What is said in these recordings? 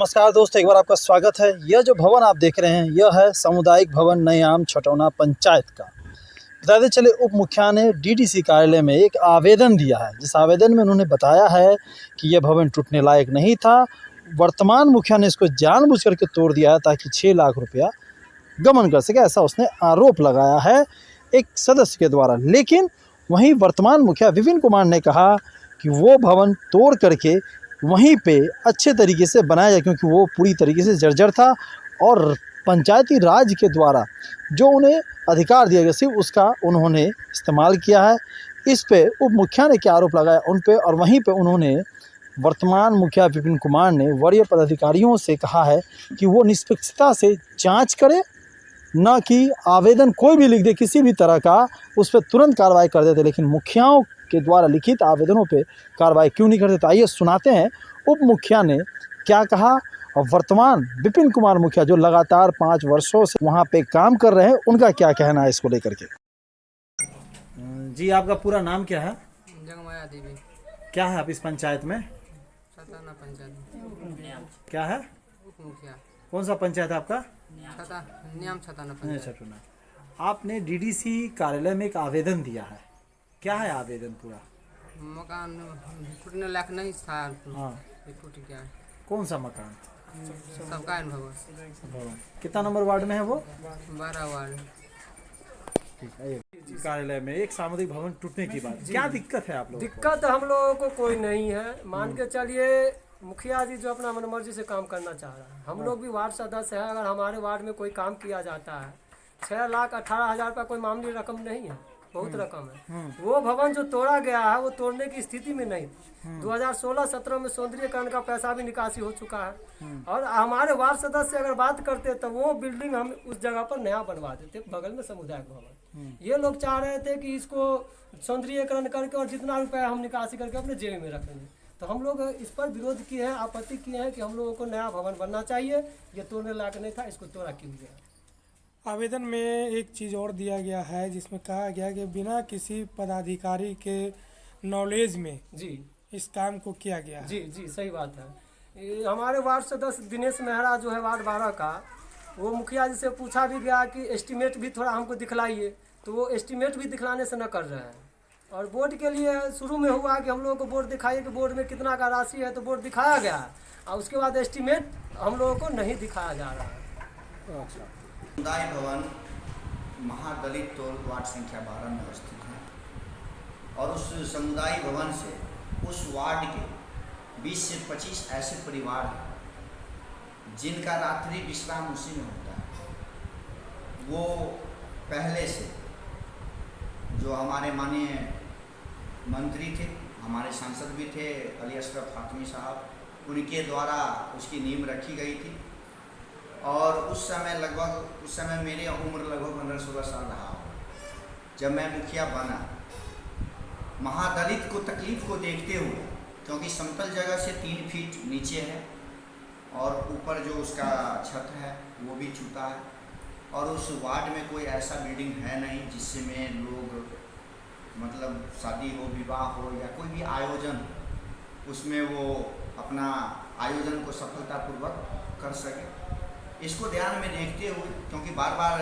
नमस्कार दोस्तों, एक बार आपका स्वागत है। यह जो भवन आप देख रहे हैं यह है सामुदायिक भवन नयाम छटौना पंचायत का। बताते चले उप मुखिया ने डीडीसी कार्यालय में एक आवेदन दिया है, जिस आवेदन में उन्होंने बताया है कि यह भवन टूटने लायक नहीं था। वर्तमान मुखिया ने इसको जानबूझ करके तोड़ दिया है ताकि 6 लाख रुपया गमन कर सके, ऐसा उसने आरोप लगाया है एक सदस्य के द्वारा। लेकिन वहीं वर्तमान मुखिया विपिन कुमार ने कहा कि वो भवन तोड़ करके वहीं पे अच्छे तरीके से बनाया जाए, क्योंकि वो पूरी तरीके से जर्जर था और पंचायती राज के द्वारा जो उन्हें अधिकार दिया गया सिर्फ उसका उन्होंने इस्तेमाल किया है। इस पे उप मुखिया ने क्या आरोप लगाया उन पे, और वहीं पे उन्होंने वर्तमान मुखिया विपिन कुमार ने वरीय पदाधिकारियों से कहा है कि वो निष्पक्षता से जांच करे, न कि आवेदन कोई भी लिख दे किसी भी तरह का उस पर तुरंत कार्रवाई कर देते, लेकिन मुखियाओं के द्वारा लिखित आवेदनों पे कार्रवाई क्यों नहीं करते। तो आइए सुनाते हैं उप मुखिया ने क्या कहा, और वर्तमान विपिन कुमार मुखिया जो लगातार 5 वर्षों से वहाँ पे काम कर रहे हैं उनका क्या कहना है इसको लेकर के। जी, आपका पूरा नाम क्या है? जगमाया देवी। क्या है आप इस पंचायत में? छताना पंचायत। क्या है? उप मुखिया। कौन सा पंचायत है आपका? नियम छताना पंचायत। आपने डीडीसी कार्यालय में एक आवेदन दिया है, क्या है आवेदन पूरा? मकान टूटने लायक नहीं था। हाँ, ये टूट गया है। कौन सा मकान? सबका भवन। कितना नंबर वार्ड में है वो? 12 वार्ड। कार्यालय में एक सामुदायिक भवन टूटने की बात, क्या दिक्कत है आप लोगों को? दिक्कत हम लोगों को कोई नहीं है। मान के चलिए मुखिया जी जो अपना मनमर्जी से काम करना चाह रहा है, हम लोग भी वार्ड सदस्य हैं। अगर हमारे वार्ड में कोई काम किया जाता है, 6,18,000 का कोई मामूली रकम नहीं है, बहुत रकम है। वो भवन जो तोड़ा गया है वो तोड़ने की स्थिति में नहीं। 2016-17 में सौंदर्यीकरण का पैसा भी निकासी हो चुका है, और हमारे वार्ड सदस्य अगर बात करते तो वो बिल्डिंग हम उस जगह पर नया बनवा देते, बगल में सामुदायिक भवन। ये लोग चाह रहे थे कि इसको सौंदर्यीकरण करके और जितना रुपया हम निकासी करके अपने जेब में रखेंगे। तो हम लोग इस पर विरोध किए हैं, आपत्ति किए हैं कि हम लोगों को नया भवन बनना चाहिए। ये तोड़ने लायक नहीं था, इसको तोड़ा क्यों गया। आवेदन में एक चीज़ और दिया गया है जिसमें कहा गया कि बिना किसी पदाधिकारी के नॉलेज में जी इस काम को किया गया है। जी जी, सही बात है। ये हमारे वार्ड सदस्य दिनेश मेहरा जो है वार्ड 12 का, वो मुखिया जी से पूछा भी गया कि एस्टीमेट भी थोड़ा हमको दिखलाइए, तो वो एस्टीमेट भी दिखलाने से न कर रहे हैं। और बोर्ड के लिए शुरू में हुआ कि हम लोगों को बोर्ड दिखाइए कि बोर्ड में कितना का राशि है, तो बोर्ड दिखाया गया है, और उसके बाद एस्टीमेट हम लोगों को नहीं दिखाया जा रहा है। समुदाय भवन महादलित टोल वार्ड संख्या 12 में अवस्थित है, और उस समुदाय भवन से उस वार्ड के 20 से 25 ऐसे परिवार हैं जिनका रात्रि विश्राम उसी में होता है। वो पहले से जो हमारे माननीय मंत्री थे, हमारे सांसद भी थे अली अशरफ फातमी साहब, उनके द्वारा उसकी नींव रखी गई थी। और उस समय मेरी उम्र लगभग 15-16 साल रहा। जब मैं मुखिया बना, महादलित को तकलीफ को देखते हुए, क्योंकि समतल जगह से 3 फीट नीचे है और ऊपर जो उसका छत है वो भी छूता है, और उस वार्ड में कोई ऐसा बिल्डिंग है नहीं जिससे में लोग मतलब शादी हो, विवाह हो या कोई भी आयोजन हो, उसमें वो अपना आयोजन को सफलतापूर्वक कर सके। इसको ध्यान में देखते हुए, क्योंकि बार बार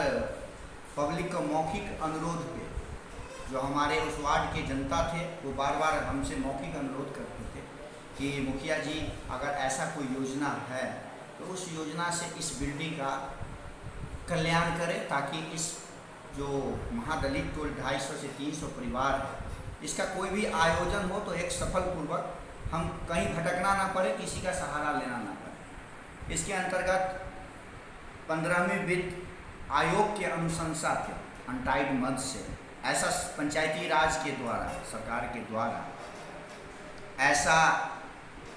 पब्लिक का मौखिक अनुरोध पे जो हमारे उस वार्ड के जनता थे वो बार बार हमसे मौखिक अनुरोध करते थे कि मुखिया जी अगर ऐसा कोई योजना है तो उस योजना से इस बिल्डिंग का कल्याण करें, ताकि इस जो महादलित टोल 250 से 300 परिवार है, इसका कोई भी आयोजन हो तो एक सफलपूर्वक हम कहीं भटकना ना पड़े, किसी का सहारा लेना ना पड़े। इसके अंतर्गत 15वीं वित्त आयोग के अनुशंसा थे अनटाइड मद से ऐसा पंचायती राज के द्वारा, सरकार के द्वारा ऐसा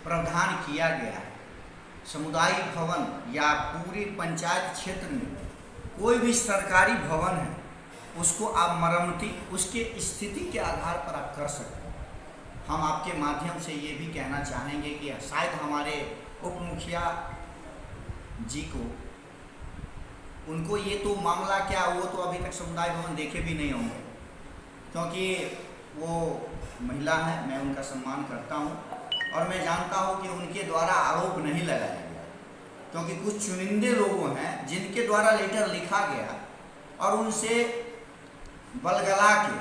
प्रावधान किया गया है। सामुदायिक भवन या पूरे पंचायत क्षेत्र में कोई भी सरकारी भवन है उसको आप मरम्मती उसके स्थिति के आधार पर आप कर सकते हैं। हम आपके माध्यम से ये भी कहना चाहेंगे कि शायद हमारे उप मुखिया जी को उनको ये तो मामला क्या, वो तो अभी तक समुदाय भवन देखे भी नहीं होंगे, क्योंकि वो महिला है, मैं उनका सम्मान करता हूँ और मैं जानता हूँ कि उनके द्वारा आरोप नहीं लगाया गया। क्योंकि कुछ चुनिंदे लोगों हैं जिनके द्वारा लेटर लिखा गया और उनसे बलगला के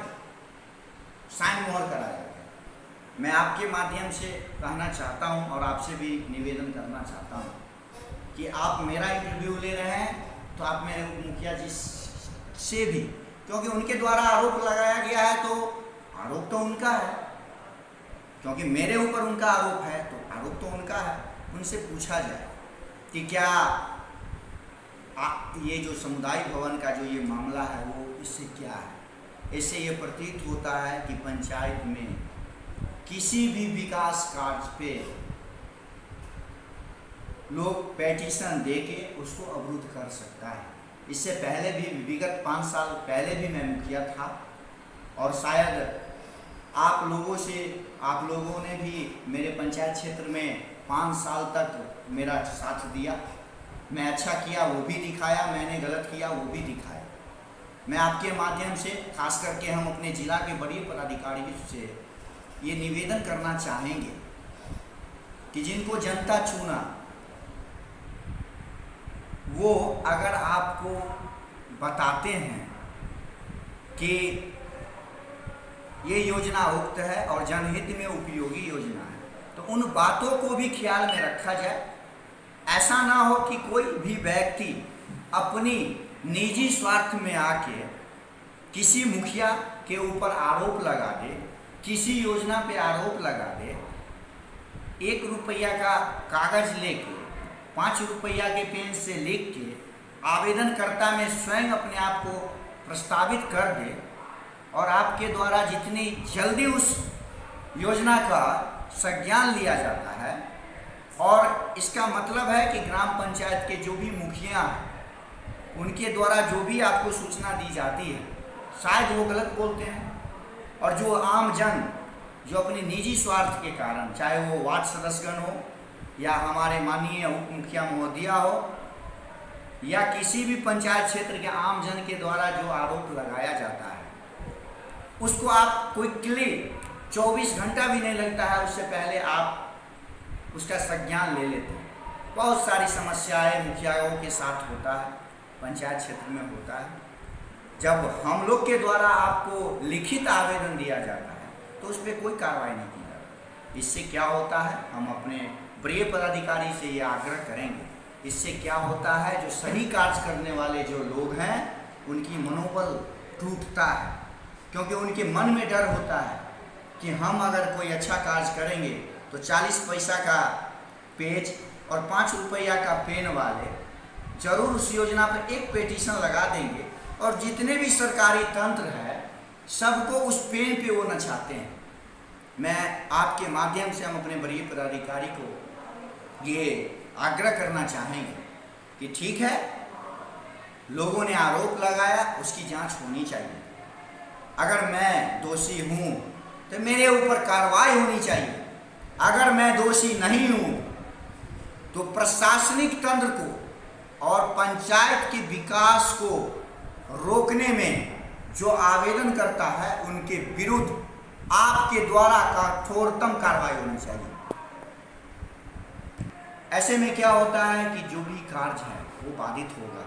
साइन मोहर कराया गया। मैं आपके माध्यम से कहना चाहता हूं और आपसे भी निवेदन करना चाहता हूं कि आप मेरा इंटरव्यू ले रहे हैं तो आप मेरे उप मुखिया जी से भी, क्योंकि उनके द्वारा आरोप लगाया गया है तो आरोप तो उनका है, क्योंकि मेरे ऊपर उनका आरोप है तो आरोप तो उनका है। उनसे पूछा जाए कि क्या ये जो समुदाय भवन का जो ये मामला है वो इससे क्या है। इससे ये प्रतीत होता है कि पंचायत में किसी भी विकास कार्य पे लोग पेटिशन देके उसको अवरुद्ध कर सकता है। इससे पहले भी विगत 5 साल पहले भी मैं मुखिया था और शायद आप लोगों ने भी मेरे पंचायत क्षेत्र में 5 साल तक मेरा साथ दिया। मैं अच्छा किया वो भी दिखाया, मैंने गलत किया वो भी दिखाया। मैं आपके माध्यम से खास करके हम अपने जिला के बड़े पदाधिकारी से ये निवेदन करना चाहेंगे कि जिनको जनता चुना वो अगर आपको बताते हैं कि ये योजना उक्त है और जनहित में उपयोगी योजना है तो उन बातों को भी ख्याल में रखा जाए। ऐसा ना हो कि कोई भी व्यक्ति अपनी निजी स्वार्थ में आके किसी मुखिया के ऊपर आरोप लगा दे, किसी योजना पे आरोप लगा दे, 1 रुपया का कागज लेके 5 रुपया के पेन से लिख के आवेदनकर्ता में स्वयं अपने आप को प्रस्तावित कर दे और आपके द्वारा जितनी जल्दी उस योजना का संज्ञान लिया जाता है। और इसका मतलब है कि ग्राम पंचायत के जो भी मुखिया हैं उनके द्वारा जो भी आपको सूचना दी जाती है शायद वो गलत बोलते हैं और जो आम जन जो अपने निजी स्वार्थ के कारण, चाहे वो वार्ड सदस्यगण हो या हमारे माननीय उप मुखिया महोदया हो या किसी भी पंचायत क्षेत्र के आम जन के द्वारा जो आरोप लगाया जाता है उसको आप क्विकली 24 घंटा भी नहीं लगता है उससे पहले आप उसका संज्ञान ले लेते हैं। बहुत सारी समस्याएं मुखियाओं के साथ होता है, पंचायत क्षेत्र में होता है। जब हम लोग के द्वारा आपको लिखित आवेदन दिया जाता है तो उस पर कोई कार्रवाई नहीं की जाती। इससे क्या होता है, हम अपने प्रिय पदाधिकारी से ये आग्रह करेंगे, इससे क्या होता है जो सही कार्य करने वाले जो लोग हैं उनकी मनोबल टूटता है, क्योंकि उनके मन में डर होता है कि हम अगर कोई अच्छा कार्य करेंगे तो 40 पैसा का पेज और 5 रुपया का पेन वाले जरूर उस योजना पर एक पेटिशन लगा देंगे और जितने भी सरकारी तंत्र है सबको उस पेन पे वो नचाते हैं। मैं आपके माध्यम से हम अपने वरीय पदाधिकारी को ये आग्रह करना चाहेंगे कि ठीक है, लोगों ने आरोप लगाया, उसकी जांच होनी चाहिए। अगर मैं दोषी हूँ तो मेरे ऊपर कार्रवाई होनी चाहिए। अगर मैं दोषी नहीं हूँ तो प्रशासनिक तंत्र को और पंचायत के विकास को रोकने में जो आवेदन करता है उनके विरुद्ध आपके द्वारा कठोरतम कार्रवाई होनी चाहिए। ऐसे में क्या होता है कि जो भी कार्य है वो बाधित होगा।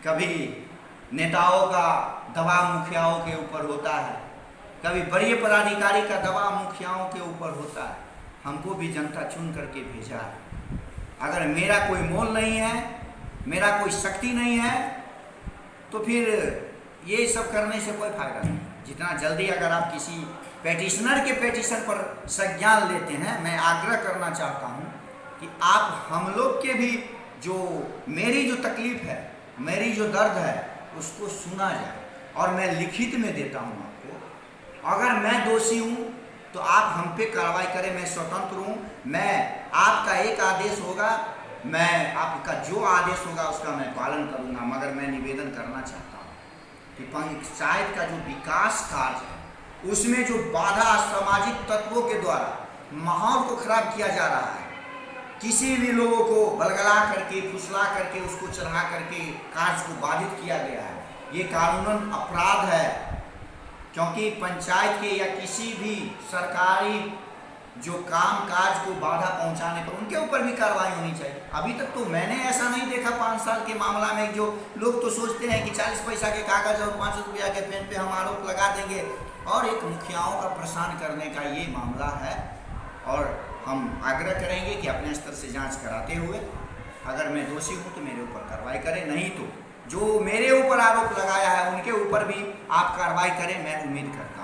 कभी नेताओं का दबाव मुखियाओं के ऊपर होता है, कभी वरीय पदाधिकारी का दबाव मुखियाओं के ऊपर होता है। हमको भी जनता चुन करके भेजा है। अगर मेरा कोई मोल नहीं है, मेरा कोई शक्ति नहीं है तो फिर ये सब करने से कोई फायदा नहीं। जितना जल्दी अगर आप किसी पेटिशनर के पेटिशन पर संज्ञान लेते हैं, मैं आग्रह करना चाहता हूं कि आप हम लोग के भी जो मेरी जो तकलीफ है, मेरी जो दर्द है उसको सुना जाए और मैं लिखित में देता हूं आपको। अगर मैं दोषी हूं तो आप हम पे कार्रवाई करें, मैं स्वतंत्र हूं। मैं आपका एक आदेश होगा, मैं आपका जो आदेश होगा उसका मैं पालन करूंगा। मगर मैं निवेदन करना चाहता हूं कि पंचायत का जो विकास कार्य है उसमें जो बाधा सामाजिक तत्वों के द्वारा माहौल को खराब किया जा रहा है, किसी भी लोगों को बलगला करके, फुसला करके, उसको चढ़ा करके कार्य को बाधित किया गया है, ये कानूनन अपराध है। क्योंकि पंचायत के या किसी भी सरकारी जो काम काज को बाधा पहुंचाने पर उनके ऊपर भी कार्रवाई होनी चाहिए। अभी तक तो मैंने ऐसा नहीं देखा 5 साल के मामला में। जो लोग तो सोचते हैं कि 40 पैसा के कागज और 5 रुपया के पेन पे हम आरोप लगा देंगे, और एक मुखियाओं का परेशान करने का ये मामला है। और हम आग्रह करेंगे कि अपने स्तर से जांच कराते हुए अगर मैं दोषी हूँ तो मेरे ऊपर कार्रवाई करें, नहीं तो जो मेरे ऊपर आरोप लगाया है उनके ऊपर भी आप कार्रवाई करें, मैं उम्मीद करता हूँ।